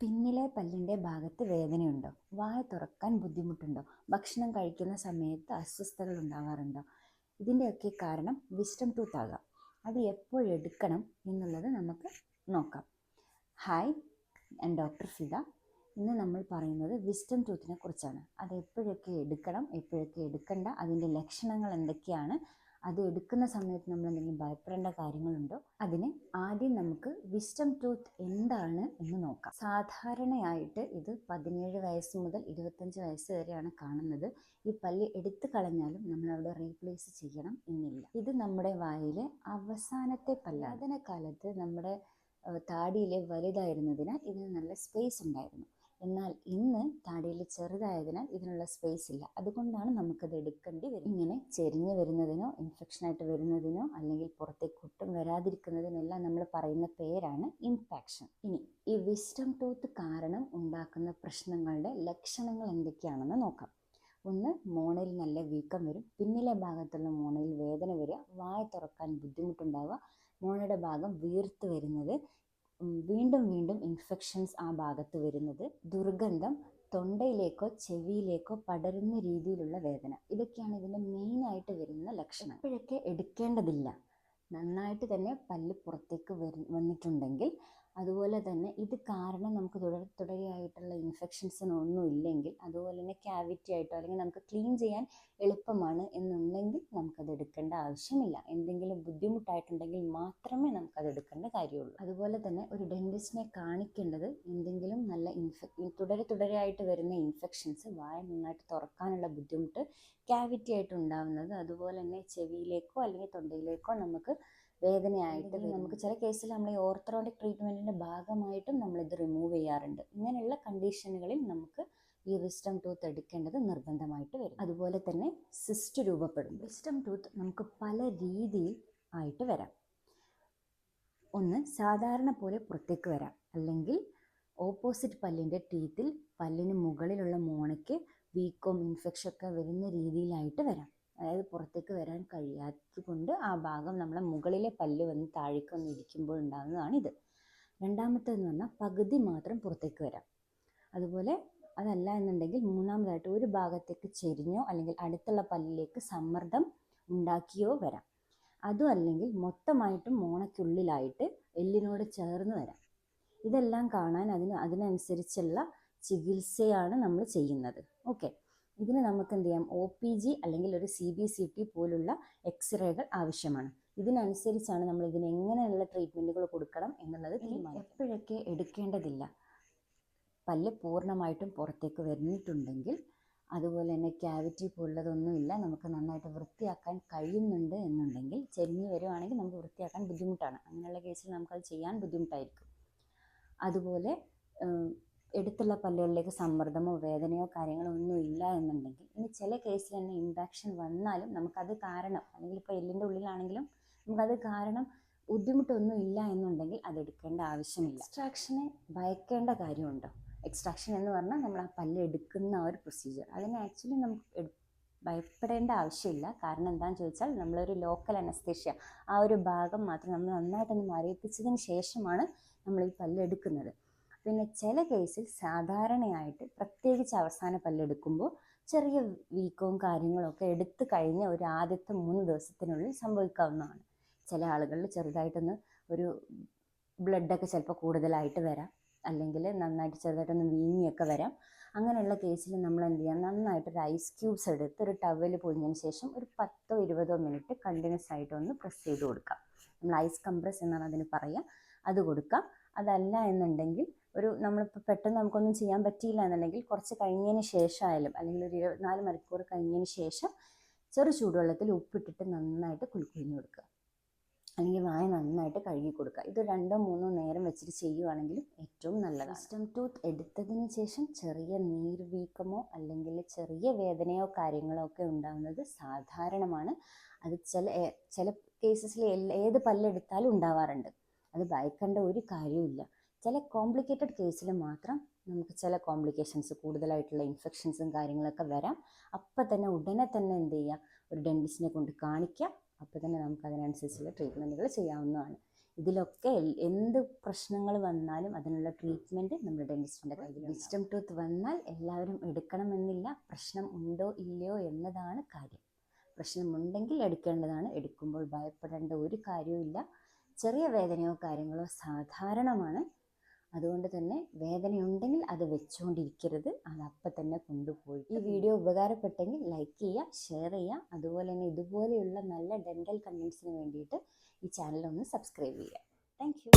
പിന്നിലെ പല്ലിൻ്റെ ഭാഗത്ത് വേദനയുണ്ടോ? വായ തുറക്കാൻ ബുദ്ധിമുട്ടുണ്ടോ? ഭക്ഷണം കഴിക്കുന്ന സമയത്ത് അസ്വസ്ഥതകൾ ഉണ്ടാകാറുണ്ടോ? ഇതിൻ്റെയൊക്കെ കാരണം വിസ്ഡം ടൂത്ത് ആകാം. അത് എപ്പോഴെടുക്കണം എന്നുള്ളത് നമുക്ക് നോക്കാം. ഹായ്, ഞാൻ ഡോക്ടർ ഫിദ. ഇന്ന് നമ്മൾ പറയുന്നത് വിസ്ഡം ടൂത്തിനെ കുറിച്ചാണ്. അത് എപ്പോഴൊക്കെ എടുക്കണം, എപ്പോഴൊക്കെ എടുക്കണ്ട, അതിൻ്റെ ലക്ഷണങ്ങൾ എന്തൊക്കെയാണ്, അത് എടുക്കുന്ന സമയത്ത് നമ്മൾ എന്തെങ്കിലും ഭയപ്പെടേണ്ട കാര്യങ്ങളുണ്ടോ? അതിന് ആദ്യം നമുക്ക് വിസ്ഡം ടൂത്ത് എന്താണ് എന്ന് നോക്കാം. സാധാരണയായിട്ട് ഇത് 17 വയസ്സ് മുതൽ 25 വയസ്സ് വരെയാണ് കാണുന്നത്. ഈ പല്ല് എടുത്തു കളഞ്ഞാലും നമ്മൾ അവിടെ റീപ്ലേസ് ചെയ്യണം എന്നില്ല. ഇത് നമ്മുടെ വായിലെ അവസാനത്തെ പല്ലാണ്. അതിനെ കാലത്ത് നമ്മുടെ താടിയിലെ വലുതായിരുന്നതിനാൽ ഇതിന് നല്ല സ്പേസ് ഉണ്ടായിരുന്നു. എന്നാൽ ഇന്ന് താടിയിൽ ചെറുതായതിനാൽ ഇതിനുള്ള സ്പേസ് ഇല്ല. അതുകൊണ്ടാണ് നമുക്കത് എടുക്കേണ്ടി വരും. ഇങ്ങനെ ചെരിഞ്ഞ് വരുന്നതിനോ ഇൻഫെക്ഷനായിട്ട് വരുന്നതിനോ അല്ലെങ്കിൽ പുറത്തേക്ക് ഒട്ടും വരാതിരിക്കുന്നതിനെല്ലാം നമ്മൾ പറയുന്ന പേരാണ് ഇംപാക്ഷൻ. ഇനി ഈ വിസ്ഡം ടൂത്ത് കാരണം ഉണ്ടാക്കുന്ന പ്രശ്നങ്ങളുടെ ലക്ഷണങ്ങൾ എന്തൊക്കെയാണെന്ന് നോക്കാം. ഒന്ന്, മോണയിൽ നല്ല വീക്കം വരും. പിന്നിലെ ഭാഗത്തുള്ള മോണയിൽ വേദന വരിക, വായ തുറക്കാൻ ബുദ്ധിമുട്ടുണ്ടാവുക, മോണയുടെ ഭാഗം വീർത്ത് വരുന്നത്, വീണ്ടും വീണ്ടും ഇൻഫെക്ഷൻസ് ആ ഭാഗത്ത് വരുന്നത്, ദുർഗന്ധം, തൊണ്ടയിലേക്കോ ചെവിയിലേക്കോ പടരുന്ന രീതിയിലുള്ള വേദന. ഇതൊക്കെയാണ് ഇതിൻ്റെ മെയിനായിട്ട് വരുന്ന ലക്ഷണം. ഇപ്പോഴൊക്കെ എടുക്കേണ്ടതില്ല. നന്നായിട്ട് തന്നെ പല്ല് പുറത്തേക്ക് വന്നിട്ടുണ്ടെങ്കിൽ, അതുപോലെ തന്നെ ഇത് കാരണം നമുക്ക് തുടരെയായിട്ടുള്ള ഇൻഫെക്ഷൻസിനൊന്നും ഇല്ലെങ്കിൽ, അതുപോലെ തന്നെ ക്യാവിറ്റി ആയിട്ടോ അല്ലെങ്കിൽ നമുക്ക് ക്ലീൻ ചെയ്യാൻ എളുപ്പമാണ് എന്നുണ്ടെങ്കിൽ നമുക്കത് എടുക്കേണ്ട ആവശ്യമില്ല. എന്തെങ്കിലും ബുദ്ധിമുട്ടായിട്ടുണ്ടെങ്കിൽ മാത്രമേ നമുക്കത് എടുക്കേണ്ട കാര്യമുള്ളൂ. അതുപോലെ തന്നെ ഒരു ഡെന്റിസ്റ്റിനെ കാണിക്കേണ്ടത് എന്തെങ്കിലും നല്ല തുടരെയായിട്ട് വരുന്ന ഇൻഫെക്ഷൻസ്, വായ നന്നായിട്ട് തുറക്കാനുള്ള ബുദ്ധിമുട്ട്, ക്യാവിറ്റി ആയിട്ട് ഉണ്ടാവുന്നത്, അതുപോലെ തന്നെ ചെവിയിലേക്കോ അല്ലെങ്കിൽ തൊണ്ടയിലേക്കോ നമുക്ക് വേദനയായിട്ട് നമുക്ക് ചില കേസിൽ നമ്മൾ ഈ ഓർത്തോഡോണ്ടിക് ട്രീറ്റ്മെൻറ്റിൻ്റെ ഭാഗമായിട്ടും നമ്മളിത് റിമൂവ് ചെയ്യാറുണ്ട്. ഇങ്ങനെയുള്ള കണ്ടീഷനുകളിൽ നമുക്ക് ഈ വിസ്ഡം ടൂത്ത് എടുക്കേണ്ടത് നിർബന്ധമായിട്ട് വരും. അതുപോലെ തന്നെ സിസ്റ്റ് രൂപപ്പെടും. വിസ്ഡം ടൂത്ത് നമുക്ക് പല രീതിയിൽ ആയിട്ട് വരാം. ഒന്ന്, സാധാരണ പോലെ പുറത്തേക്ക് വരാം. അല്ലെങ്കിൽ ഓപ്പോസിറ്റ് പല്ലിൻ്റെ ടീത്തിൽ പല്ലിന് മുകളിലുള്ള മോണയ്ക്ക് വീക്കവും ഇൻഫെക്ഷനൊക്കെ വരുന്ന രീതിയിലായിട്ട് വരാം. അതായത് പുറത്തേക്ക് വരാൻ കഴിയാത്തത് കൊണ്ട് ആ ഭാഗം നമ്മളെ മുകളിലെ പല്ല് വന്ന് താഴേക്ക് വന്ന് ഇരിക്കുമ്പോൾ ഉണ്ടാകുന്നതാണ് ഇത്. രണ്ടാമത്തേതെന്ന് പറഞ്ഞാൽ പകുതി മാത്രം പുറത്തേക്ക് വരാം. അതുപോലെ അതല്ല എന്നുണ്ടെങ്കിൽ മൂന്നാമതായിട്ട് ഒരു ഭാഗത്തേക്ക് ചെരിഞ്ഞോ അല്ലെങ്കിൽ അടുത്തുള്ള പല്ലിലേക്ക് സമ്മർദ്ദം ഉണ്ടാക്കിയോ വരാം. അതും അല്ലെങ്കിൽ മൊത്തമായിട്ടും മോണയ്ക്കുള്ളിലായിട്ട് എല്ലിനോട് ചേർന്ന് വരാം. ഇതെല്ലാം കാണാൻ അതിനനുസരിച്ചുള്ള ചികിത്സയാണ് നമ്മൾ ചെയ്യുന്നത്. ഓക്കെ, ഇതിന് നമുക്ക് എന്ത് ചെയ്യാം, OPG അല്ലെങ്കിൽ ഒരു CBCT പോലുള്ള എക്സ്റേകൾ ആവശ്യമാണ്. ഇതിനനുസരിച്ചാണ് നമ്മൾ ഇതിന് എങ്ങനെയുള്ള ട്രീറ്റ്മെൻറ്റുകൾ കൊടുക്കണം എന്നുള്ളത് തീരുമാനിക്കും. എപ്പോഴൊക്കെ എടുക്കേണ്ടതില്ല, പല്ല് പൂർണ്ണമായിട്ടും പുറത്തേക്ക് വരുന്നിട്ടുണ്ടെങ്കിൽ, അതുപോലെ തന്നെ ക്യാവിറ്റി പോലുള്ളതൊന്നുമില്ല, നമുക്ക് നന്നായിട്ട് വൃത്തിയാക്കാൻ കഴിയുന്നുണ്ട് എന്നുണ്ടെങ്കിൽ, ചെരിഞ്ഞ് വരുവാണെങ്കിൽ നമുക്ക് വൃത്തിയാക്കാൻ ബുദ്ധിമുട്ടാണ്. അങ്ങനെയുള്ള കേസിൽ നമുക്കത് ചെയ്യാൻ ബുദ്ധിമുട്ടായിരിക്കും. അതുപോലെ എടുത്തുള്ള പല്ലുകളിലേക്ക് സമ്മർദ്ദമോ വേദനയോ കാര്യങ്ങളോ ഒന്നും ഇല്ല എന്നുണ്ടെങ്കിൽ, ഇനി ചില കേസിൽ തന്നെ ഇൻഫെക്ഷൻ വന്നാലും നമുക്കത് കാരണം, അല്ലെങ്കിൽ ഇപ്പോൾ എല്ലിൻ്റെ ഉള്ളിലാണെങ്കിലും നമുക്കത് കാരണം ബുദ്ധിമുട്ടൊന്നും ഇല്ല എന്നുണ്ടെങ്കിൽ അതെടുക്കേണ്ട ആവശ്യമില്ല. എക്സ്ട്രാക്ഷനെ ഭയക്കേണ്ട കാര്യമുണ്ടോ? എക്സ്ട്രാക്ഷൻ എന്ന് പറഞ്ഞാൽ നമ്മൾ ആ പല്ല് എടുക്കുന്ന ആ ഒരു പ്രൊസീജിയർ, അതിന് ആക്ച്വലി നമുക്ക് ഭയപ്പെടേണ്ട ആവശ്യമില്ല. കാരണം എന്താണെന്ന് ചോദിച്ചാൽ, നമ്മളൊരു ലോക്കൽ അനസ്തേഷ്യ, ആ ഒരു ഭാഗം മാത്രം നമ്മൾ നന്നായിട്ടൊന്ന് മരവിപ്പിച്ചതിന് ശേഷമാണ് നമ്മൾ ഈ പല്ല് എടുക്കുന്നത്. പിന്നെ ചില കേസിൽ സാധാരണയായിട്ട് പ്രത്യേകിച്ച് അവസാന പല്ലെടുക്കുമ്പോൾ ചെറിയ വീക്കവും കാര്യങ്ങളൊക്കെ എടുത്തു കഴിഞ്ഞ ഒരു ആദ്യത്തെ 3 ദിവസത്തിനുള്ളിൽ സംഭവിക്കാവുന്നതാണ്. ചില ആളുകളിൽ ചെറുതായിട്ടൊന്ന് ഒരു ബ്ലഡൊക്കെ ചിലപ്പോൾ കൂടുതലായിട്ട് വരാം, അല്ലെങ്കിൽ നന്നായിട്ട് ചെറുതായിട്ടൊന്ന് വീങ്ങിയൊക്കെ വരാം. അങ്ങനെയുള്ള കേസിൽ നമ്മൾ എന്ത് ചെയ്യാം, നന്നായിട്ടൊരു ഐസ് ക്യൂബ്സ് എടുത്ത് ഒരു ടവൽ പൊതിഞ്ഞതിന് ശേഷം ഒരു 10-20 മിനിറ്റ് കണ്ടിന്യൂസ് ആയിട്ട് ഒന്ന് പ്രസ് ചെയ്ത് കൊടുക്കാം. നമ്മൾ ഐസ് കംപ്രസ് എന്നാണ് അതിന് പറയുക, അത് കൊടുക്കാം. അതല്ല എന്നുണ്ടെങ്കിൽ നമ്മളിപ്പോൾ പെട്ടെന്ന് നമുക്കൊന്നും ചെയ്യാൻ പറ്റിയില്ല എന്നുണ്ടെങ്കിൽ കുറച്ച് കഴിഞ്ഞതിന് ശേഷമായാലും, അല്ലെങ്കിൽ ഒരു 24 മണിക്കൂർ കഴിഞ്ഞതിന് ശേഷം ചെറു ചൂടുവെള്ളത്തിൽ ഉപ്പിട്ടിട്ട് നന്നായിട്ട് കുലുക്കുഴിഞ്ഞ് കൊടുക്കുക, അല്ലെങ്കിൽ വായ നന്നായിട്ട് കഴുകി കൊടുക്കുക. ഇത് 2-3 നേരം വെച്ചിട്ട് ചെയ്യുവാണെങ്കിലും ഏറ്റവും നല്ലതാണ്. വിസ്ഡം ടൂത്ത് എടുത്തതിന് ശേഷം ചെറിയ നീർവീക്കമോ അല്ലെങ്കിൽ ചെറിയ വേദനയോ കാര്യങ്ങളോ ഒക്കെ ഉണ്ടാകുന്നത് സാധാരണമാണ്. അത് ചില കേസസിൽ ഏത് പല്ലെടുത്താലും ഉണ്ടാവാറുണ്ട്. അത് ഭയക്കേണ്ട ഒരു കാര്യമില്ല. ചില കോംപ്ലിക്കേറ്റഡ് കേസിൽ മാത്രം നമുക്ക് ചില കോംപ്ലിക്കേഷൻസ്, കൂടുതലായിട്ടുള്ള ഇൻഫെക്ഷൻസും കാര്യങ്ങളൊക്കെ വരാം. അപ്പം തന്നെ ഉടനെ തന്നെ എന്ത് ചെയ്യുക, ഒരു ഡെന്റിസ്റ്റിനെ കൊണ്ട് കാണിക്കുക. അപ്പോൾ തന്നെ നമുക്ക് അതിനനുസരിച്ചുള്ള ട്രീറ്റ്മെൻറ്റുകൾ ചെയ്യാവുന്നതാണ്. ഇതിലൊക്കെ എന്ത് പ്രശ്നങ്ങൾ വന്നാലും അതിനുള്ള ട്രീറ്റ്മെൻറ്റ് നമ്മുടെ ഡെൻറ്റിസ്റ്റിൻ്റെ കയ്യിൽ. വിസ്ഡം ടൂത്ത് വന്നാൽ എല്ലാവരും എടുക്കണമെന്നില്ല. പ്രശ്നം ഉണ്ടോ ഇല്ലയോ എന്നതാണ് കാര്യം. പ്രശ്നമുണ്ടെങ്കിൽ എടുക്കേണ്ടതാണ്. എടുക്കുമ്പോൾ ഭയപ്പെടേണ്ട ഒരു കാര്യവുമില്ല. ചെറിയ വേദനയോ കാര്യങ്ങളോ സാധാരണമാണ്. അതുകൊണ്ട് തന്നെ വേദനയുണ്ടെങ്കിൽ അത് വെച്ചുകൊണ്ടിരിക്കരുത്, അത് അപ്പം തന്നെ കൊണ്ടുപോയി. ഈ വീഡിയോ ഉപകാരപ്പെട്ടെങ്കിൽ ലൈക്ക് ചെയ്യുക, ഷെയർ ചെയ്യുക. അതുപോലെ തന്നെ ഇതുപോലെയുള്ള നല്ല ഡെൻ്റൽ കണ്ടൻസിന് വേണ്ടിയിട്ട് ഈ ചാനൽ ഒന്ന് സബ്സ്ക്രൈബ് ചെയ്യുക. Thank you.